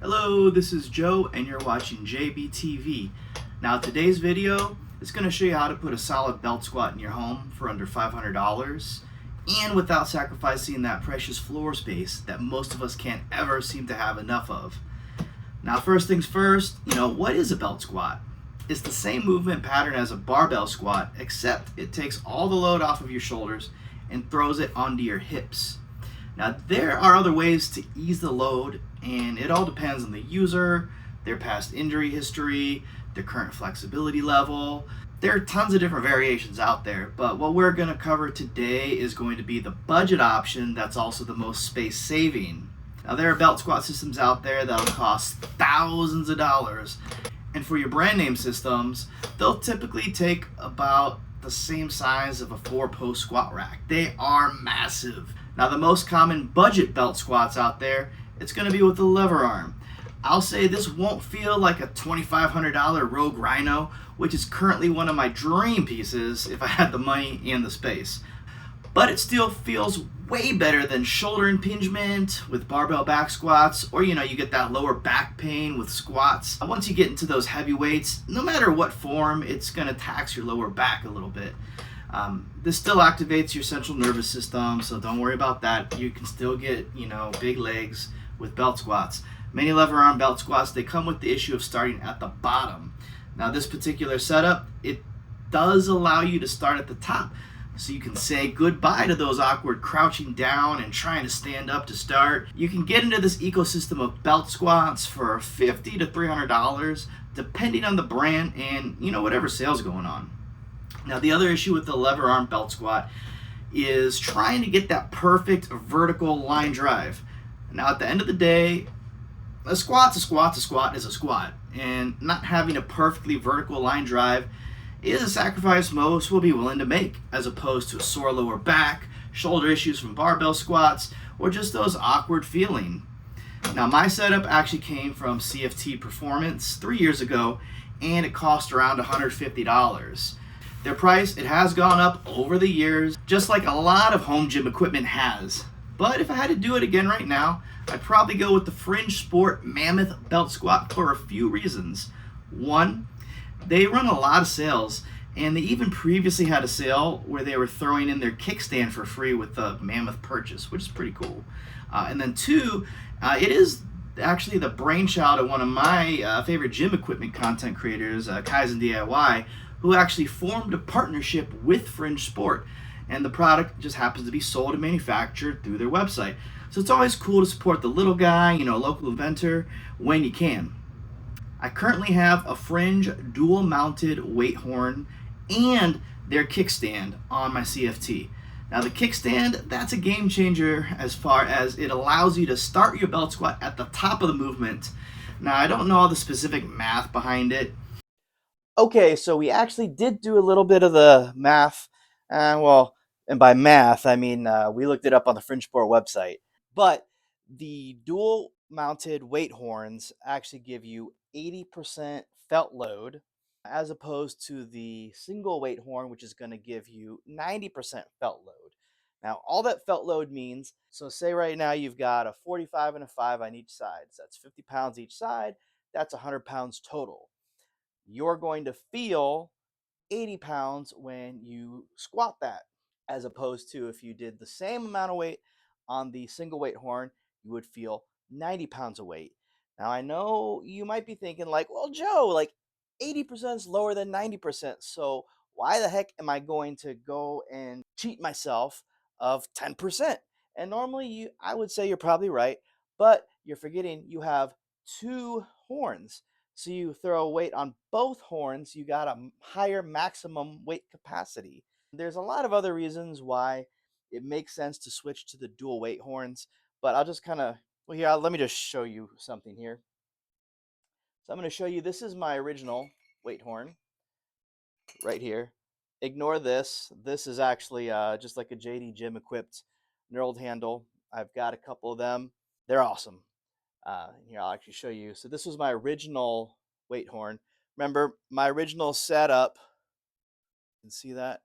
Hello, this is Joe and you're watching JBTV. Now today's video is going to show you how to put a solid belt squat in your home for under $500 and without sacrificing that precious floor space that most of us can't ever seem to have enough of. Now first things first, what is a belt squat? It's the same movement pattern as a barbell squat, except it takes all the load off of your shoulders and throws it onto your hips. Now, there are other ways to ease the load, and it all depends on the user, their past injury history, their current flexibility level. There are tons of different variations out there, but what we're going to cover today is going to be the budget option that's also the most space saving. Now, there are belt squat systems out there that'll cost thousands of dollars, and for your brand name systems, they'll typically take about the same size of a 4-post squat rack. They are massive. Now the most common budget belt squats out there, it's going to be with the lever arm. I'll say this won't feel like a $2,500 Rogue Rhino, which is currently one of my dream pieces if I had the money and the space. But it still feels way better than shoulder impingement with barbell back squats, or you get that lower back pain with squats. Once you get into those heavy weights, no matter what form, it's going to tax your lower back a little bit. This still activates your central nervous system, so don't worry about that. You can still get, big legs with belt squats. Many lever arm belt squats, they come with the issue of starting at the bottom. Now this particular setup, it does allow you to start at the top, so you can say goodbye to those awkward crouching down and trying to stand up to start. You can get into this ecosystem of belt squats for $50 to $300, depending on the brand and, whatever sales going on. Now the other issue with the lever arm belt squat is trying to get that perfect vertical line drive. Now at the end of the day, a squat is a squat, and not having a perfectly vertical line drive is a sacrifice most will be willing to make, as opposed to a sore lower back, shoulder issues from barbell squats, or just those awkward feeling. Now my setup actually came from CFT Performance 3 years ago, and it cost around $150. Their price, it has gone up over the years, just like a lot of home gym equipment has. But if I had to do it again right now, I'd probably go with the Fringe Sport Mammoth belt squat for a few reasons. One, they run a lot of sales, and they even previously had a sale where they were throwing in their kickstand for free with the Mammoth purchase, which is pretty cool. And then two, it is actually the brainchild of one of my favorite gym equipment content creators, Kaizen DIY, who actually formed a partnership with Fringe Sport, and the product just happens to be sold and manufactured through their website. So it's always cool to support the little guy, local inventor, when you can. I currently have a Fringe dual mounted weight horn and their kickstand on my CFT. Now the kickstand, that's a game changer as far as it allows you to start your belt squat at the top of the movement. Now I don't know all the specific math behind it. Okay, so we actually did do a little bit of the math. And by math, I mean we looked it up on the Fringe Sport website. But the dual mounted weight horns actually give you 80% felt load, as opposed to the single weight horn, which is going to give you 90% felt load. Now, all that felt load means, so say right now you've got a 45 and a 5 on each side. So that's 50 pounds each side. That's 100 pounds total. You're going to feel 80 pounds when you squat that, as opposed to if you did the same amount of weight on the single weight horn, you would feel 90 pounds of weight. Now, I know you might be thinking, like, well, Joe, like 80% is lower than 90%. So why the heck am I going to go and cheat myself of 10%? And normally I would say you're probably right, but you're forgetting you have two horns. So you throw weight on both horns, you got a higher maximum weight capacity. There's a lot of other reasons why it makes sense to switch to the dual weight horns, but I'll just kind of, well, here, let me just show you something here. So I'm going to show you, this is my original weight horn right here. Ignore this. This is actually just like a JD Gym equipped knurled handle. I've got a couple of them. They're awesome. Here, I'll actually show you. So this was my original weight horn. Remember, my original setup, you can see that?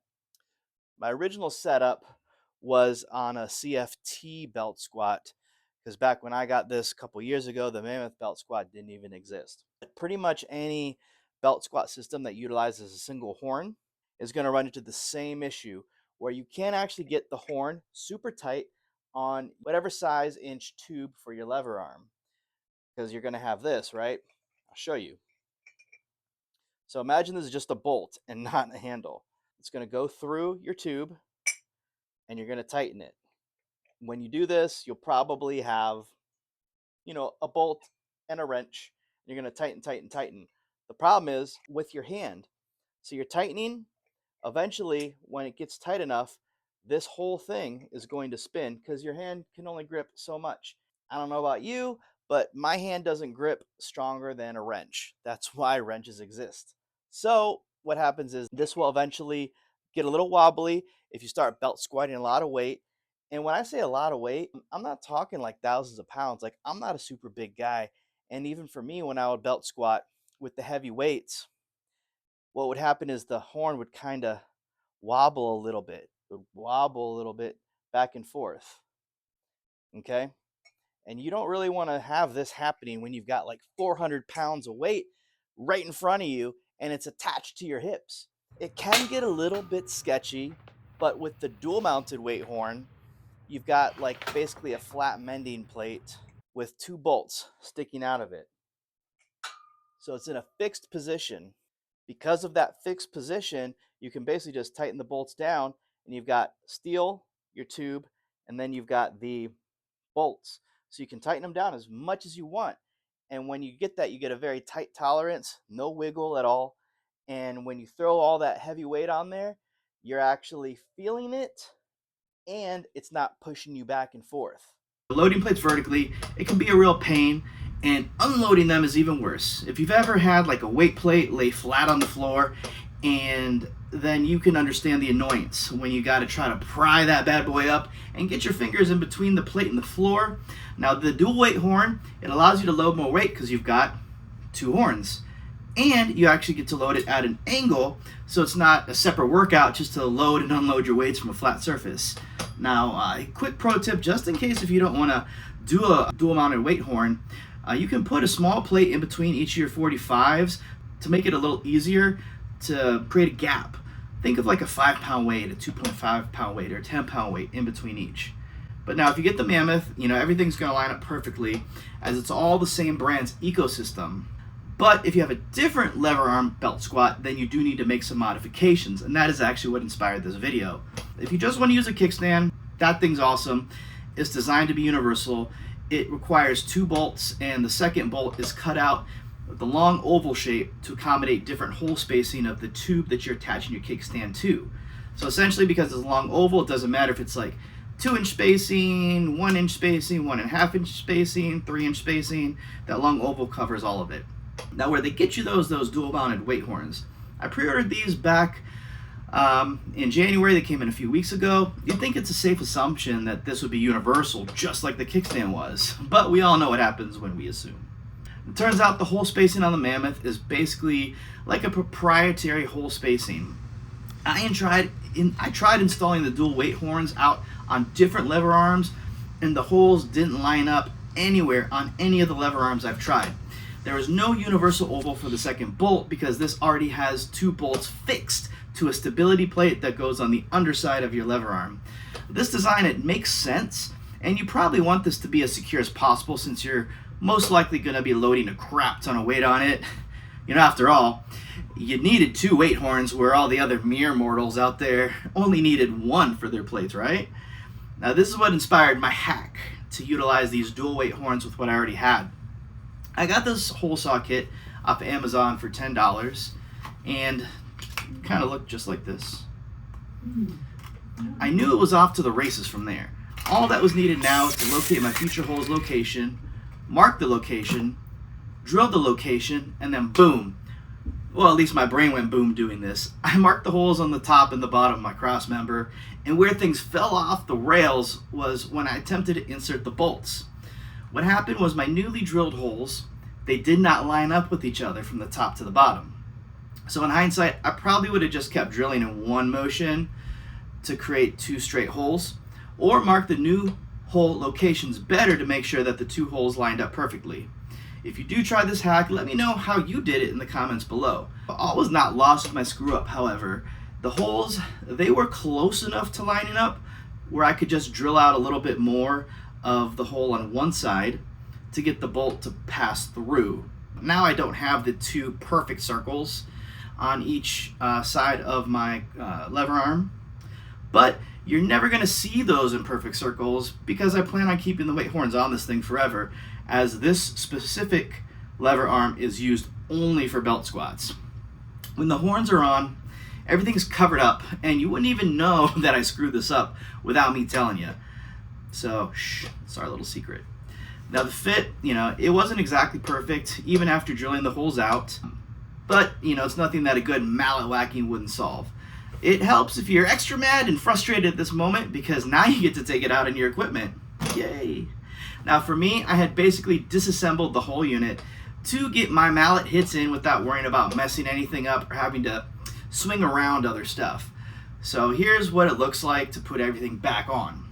My original setup was on a CFT belt squat, because back when I got this a couple years ago, the Mammoth belt squat didn't even exist. But pretty much any belt squat system that utilizes a single horn is going to run into the same issue where you can't actually get the horn super tight on whatever size inch tube for your lever arm, because you're going to have this, right? I'll show you. So imagine this is just a bolt and not a handle. It's going to go through your tube and you're going to tighten it. When you do this, you'll probably have, a bolt and a wrench. You're going to tighten, tighten, tighten. The problem is with your hand. So you're tightening. Eventually, when it gets tight enough, this whole thing is going to spin because your hand can only grip so much. I don't know about you, but my hand doesn't grip stronger than a wrench. That's why wrenches exist. So what happens is this will eventually get a little wobbly if you start belt squatting a lot of weight. And when I say a lot of weight, I'm not talking like thousands of pounds. Like, I'm not a super big guy. And even for me, when I would belt squat with the heavy weights, what would happen is the horn would kind of wobble a little bit. It would wobble a little bit back and forth. Okay? And you don't really want to have this happening when you've got like 400 pounds of weight right in front of you and it's attached to your hips. It can get a little bit sketchy, but with the dual mounted weight horn, you've got like basically a flat mending plate with 2 bolts sticking out of it. So it's in a fixed position. Because of that fixed position, you can basically just tighten the bolts down and you've got steel, your tube, and then you've got the bolts. So you can tighten them down as much as you want. And when you get that, you get a very tight tolerance, no wiggle at all. And when you throw all that heavy weight on there, you're actually feeling it and it's not pushing you back and forth. Loading plates vertically, it can be a real pain, and unloading them is even worse. If you've ever had like a weight plate lay flat on the floor, and then you can understand the annoyance when you got to try to pry that bad boy up and get your fingers in between the plate and the floor. Now the dual weight horn, it allows you to load more weight because you've got 2 horns. And you actually get to load it at an angle, so it's not a separate workout just to load and unload your weights from a flat surface. Now, a quick pro tip, just in case if you don't want to do a dual mounted weight horn, you can put a small plate in between each of your 45s to make it a little easier to create a gap. Think of like a 5-pound weight, a 2.5-pound weight, or a 10-pound weight in between each. But now if you get the Mammoth, everything's going to line up perfectly as it's all the same brand's ecosystem. But if you have a different lever arm belt squat, then you do need to make some modifications, and that is actually what inspired this video. If you just want to use a kickstand, that thing's awesome. It's designed to be universal. It requires 2 bolts, and the second bolt is cut out with the long oval shape to accommodate different hole spacing of the tube that you're attaching your kickstand to. So essentially, because it's a long oval, it doesn't matter if it's like 2-inch spacing, 1-inch spacing, 1.5-inch spacing, 3-inch spacing. That long oval covers all of it. Now, where they get you those dual mounted weight horns, I pre-ordered these back in January. They came in a few weeks ago. You'd think it's a safe assumption that this would be universal, just like the kickstand was, but we all know what happens when we assume. It turns out the hole spacing on the Mammoth is basically like a proprietary hole spacing. I tried installing the dual weight horns out on different lever arms, and the holes didn't line up anywhere on any of the lever arms I've tried. There is no universal oval for the second bolt because this already has 2 bolts fixed to a stability plate that goes on the underside of your lever arm. This design, it makes sense, and you probably want this to be as secure as possible since you're most likely going to be loading a crap ton of weight on it. After all, you needed 2 weight horns where all the other mere mortals out there only needed 1 for their plates, right? Now this is what inspired my hack to utilize these dual weight horns with what I already had. I got this hole saw kit off of Amazon for $10, and it kind of looked just like this. I knew it was off to the races from there. All that was needed now is to locate my future hole's location, mark the location, drill the location, and then boom. Well, at least my brain went boom doing this. I marked the holes on the top and the bottom of my cross member, and where things fell off the rails was when I attempted to insert the bolts. What happened was my newly drilled holes, they did not line up with each other from the top to the bottom. So in hindsight, I probably would have just kept drilling in one motion to create 2 straight holes, or mark the new hole locations better to make sure that the 2 holes lined up perfectly. If you do try this hack, let me know how you did it in the comments below. All was not lost with my screw up, however. The holes, they were close enough to lining up where I could just drill out a little bit more of the hole on one side to get the bolt to pass through. Now I don't have the 2 perfect circles on each side of my lever arm, but you're never going to see those in perfect circles because I plan on keeping the weight horns on this thing forever, as this specific lever arm is used only for belt squats. When the horns are on, everything's covered up and you wouldn't even know that I screwed this up without me telling you. So, shh, it's our little secret. Now the fit, it wasn't exactly perfect even after drilling the holes out, but it's nothing that a good mallet whacking wouldn't solve. It helps if you're extra mad and frustrated at this moment because now you get to take it out on your equipment. Yay! Now for me, I had basically disassembled the whole unit to get my mallet hits in without worrying about messing anything up or having to swing around other stuff. So here's what it looks like to put everything back on.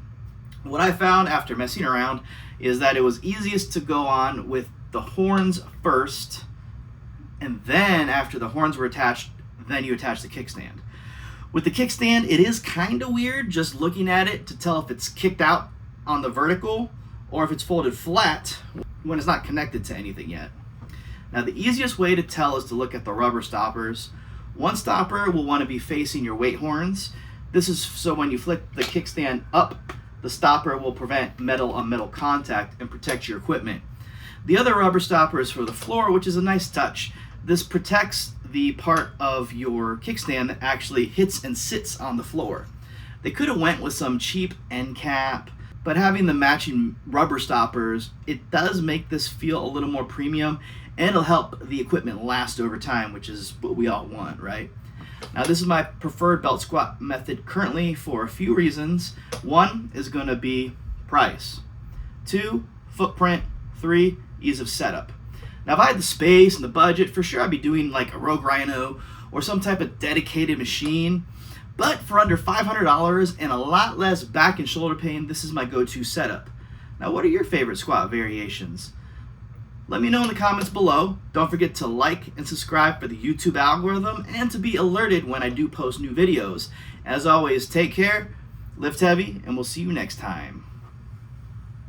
What I found after messing around is that it was easiest to go on with the horns first, and then after the horns were attached, then you attach the kickstand. With the kickstand, it is kind of weird just looking at it to tell if it's kicked out on the vertical or if it's folded flat when it's not connected to anything yet. Now the easiest way to tell is to look at the rubber stoppers. One stopper will want to be facing your weight horns. This is so when you flick the kickstand up, the stopper will prevent metal on metal contact and protect your equipment. The other rubber stopper is for the floor, which is a nice touch. This protects the part of your kickstand that actually hits and sits on the floor. They could have went with some cheap end cap, but having the matching rubber stoppers, it does make this feel a little more premium, and it'll help the equipment last over time, which is what we all want, right? Now this is my preferred belt squat method currently for a few reasons. 1 is going to be price. 2, footprint. 3, ease of setup. Now if I had the space and the budget, for sure I'd be doing like a Rogue Rhino or some type of dedicated machine. But for under $500 and a lot less back and shoulder pain, this is my go-to setup. Now what are your favorite squat variations? Let me know in the comments below. Don't forget to like and subscribe for the YouTube algorithm and to be alerted when I do post new videos. As always, take care, lift heavy, and we'll see you next time.